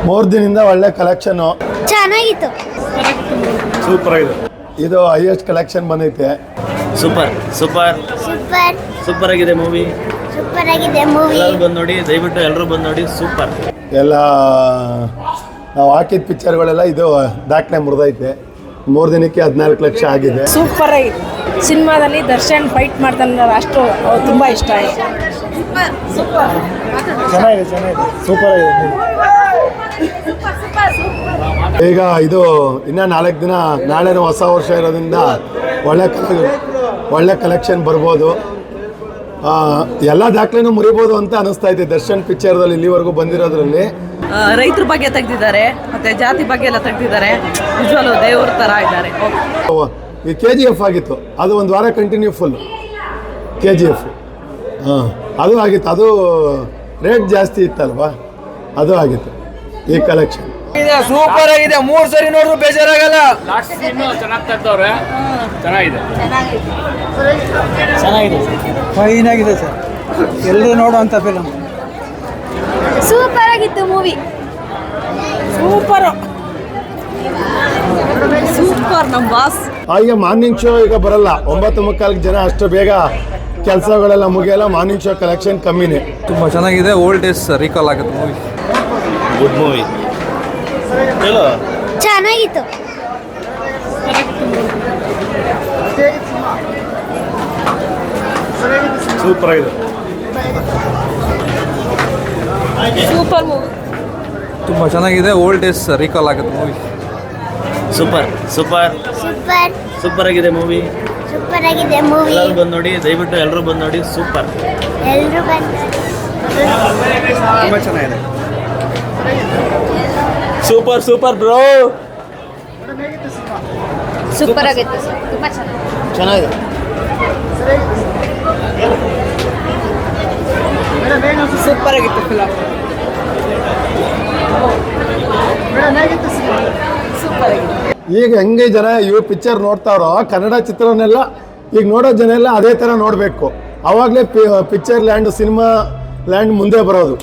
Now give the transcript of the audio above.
ಮೂರು ದಿನದಿಂದ ಒಳ್ಳೆ ಕಲೆಕ್ಷನ್ ಚೆನ್ನಾಗಿತ್ತು. ಸೂಪರ್ ಆಗಿದೆ. ಇದು ಹೈಯೆಸ್ಟ್ ಕಲೆಕ್ಷನ್ ಬಂದೈತೆ. ಸೂಪರ್ ಸೂಪರ್ ಸೂಪರ್ ಸೂಪರ್ ಆಗಿದೆ ಮೂವಿ. ಸೂಪರ್ ಆಗಿದೆ ಮೂವಿ. ಎಲ್ಲರೂ ಬಂದು ನೋಡಿ, ದಯವಿಟ್ಟು ಎಲ್ಲರೂ ಬಂದು ನೋಡಿ. ಸೂಪರ್. ಎಲ್ಲ ನಾವು ಹಾಕಿದ ಪಿಕ್ಚರ್ಗಳೆಲ್ಲ ಇದು ದಾಖಲೆ ಮುರಿದೈತೆ. 3 ದಿನಕ್ಕೆ 14 ಲಕ್ಷ ಆಗಿದೆ. ಸೂಪರ್ ಆಗಿದೆ. ಸಿನಿಮಾದಲ್ಲಿ ದರ್ಶನ್ ಫೈಟ್ ಮಾಡ್ತಾನೆ, ಅಷ್ಟು ತುಂಬ ಇಷ್ಟ ಆಯಿತು. ಚೆನ್ನಾಗಿದೆ ಸೂಪರ್ ಆಗಿದೆ. ಈಗ ಇದು ಇನ್ನೂ 4 ದಿನ, ನಾಳೆನೂ ಹೊಸ ವರ್ಷ ಇರೋದ್ರಿಂದ ಒಳ್ಳೆ ಕಲೆಕ್ಷನ್ ಬರ್ಬೋದು. ಎಲ್ಲ ದಾಖಲೆನೂ ಮುರಿಬೋದು ಅಂತ ಅನಿಸ್ತಾ ಇದೆ. ದರ್ಶನ್ ಪಿಕ್ಚರ್ದಲ್ಲಿ ಇಲ್ಲಿವರೆಗೂ ಬಂದಿರೋದ್ರಲ್ಲಿ ರೈತರ ಬಗ್ಗೆ ತೆಗ್ದಿದ್ದಾರೆ, ಮತ್ತೆ ಜಾತಿ ಬಗ್ಗೆ ಎಲ್ಲ ತೆಗ್ದಿದ್ದಾರೆ. ನಿಜವಾಗ್ಲೂ ದೇವ್ರ ಥರ ಇದ್ದಾರೆ. ಈ KGF ಆಗಿತ್ತು, ಅದು ಒಂದು ವಾರ ಕಂಟಿನ್ಯೂ ಫುಲ್ KGF. ಅದು ಆಗಿತ್ತು. ಅದು ರೇಟ್ ಜಾಸ್ತಿ ಇತ್ತಲ್ವಾ, ಅದು ಆಗಿತ್ತು. ಈ ಕಲೆಕ್ಷನ್ ಸೂಪರ್ ಆಗಿದೆ. 3 ಸರಿ ನೋಡಿದ್ರು ಬೇಜಾರಾಗಲ್ಲ. ಚೆನ್ನಾಗಿದೆ ಫೈನ್ ಆಗಿದೆ ಸರ್. ಎಲ್ಲರೂ ನೋಡುವಂಥ ಫಿಲಮ್. ಸೂಪರ್ ಆಗಿತ್ತು ಮೂವಿ. ಸೂಪರ್ ನಮ್ಮ ಬಾಸ್. ಈಗ ಮಾರ್ನಿಂಗ್ ಶೋ ಈಗ ಬರಲ್ಲ. 9:45 ಜನ ಅಷ್ಟು ಬೇಗ ಕೆಲಸಗಳೆಲ್ಲ ಮುಗಿಯಲ್ಲ. ಮಾರ್ನಿಂಗ್ ಶೋ ಕಲೆಕ್ಷನ್ ಕಮ್ಮಿನೇ. ತುಂಬ ಚೆನ್ನಾಗಿದೆ. ಓಲ್ಡ್ ಡೇಸ್ ರೀಕಾಲ್ ಆಗುತ್ತೆ ಮೂವಿ. Good movie. ಚೆನ್ನಾಗಿತ್ತು. ಸೂಪರ್ ಆಗಿದೆ. Super movie. ತುಂಬ ಚೆನ್ನಾಗಿದೆ. ಓಲ್ಡ್ ಡೇಸ್ ರೀಕಾಲ್ ಆಗುತ್ತೆ movie. Super super super super ಆಗಿದೆ ಮೂವಿ. ಸೂಪರ್ ಆಗಿದೆ ಮೂವಿ. ಎಲ್ಲರೂ ಬಂದು ನೋಡಿ, ದಯವಿಟ್ಟು ಎಲ್ಲರೂ ಬಂದು ನೋಡಿ. ಸೂಪರ್. ಎಲ್ಲರೂ ಬಂದು ತುಂಬ ಚೆನ್ನಾಗಿದೆ. Super super bro. ಸೂಪರ್ ಆಗಿತ್ತು ಸರ್. ತುಂಬ ಚೆನ್ನಾಗಿದೆ. ಸೂಪರ್ ಆಗಿತ್ತು ಫಿಲಮ್. ಸೂಪರ್ ಆಗಿದೆ. ಈಗ ಹೆಂಗೆ ಜನ ಇವು ಪಿಕ್ಚರ್ ನೋಡ್ತಾರೋ, ಕನ್ನಡ ಚಿತ್ರನೆಲ್ಲ ಈಗ ನೋಡೋ ಜನ ಎಲ್ಲ ಅದೇ ಥರ ನೋಡಬೇಕು. ಆವಾಗಲೇ ಪಿಕ್ಚರ್ ಲ್ಯಾಂಡ್, ಸಿನಿಮಾ ಲ್ಯಾಂಡ್ ಮುಂದೆ ಬರೋದು.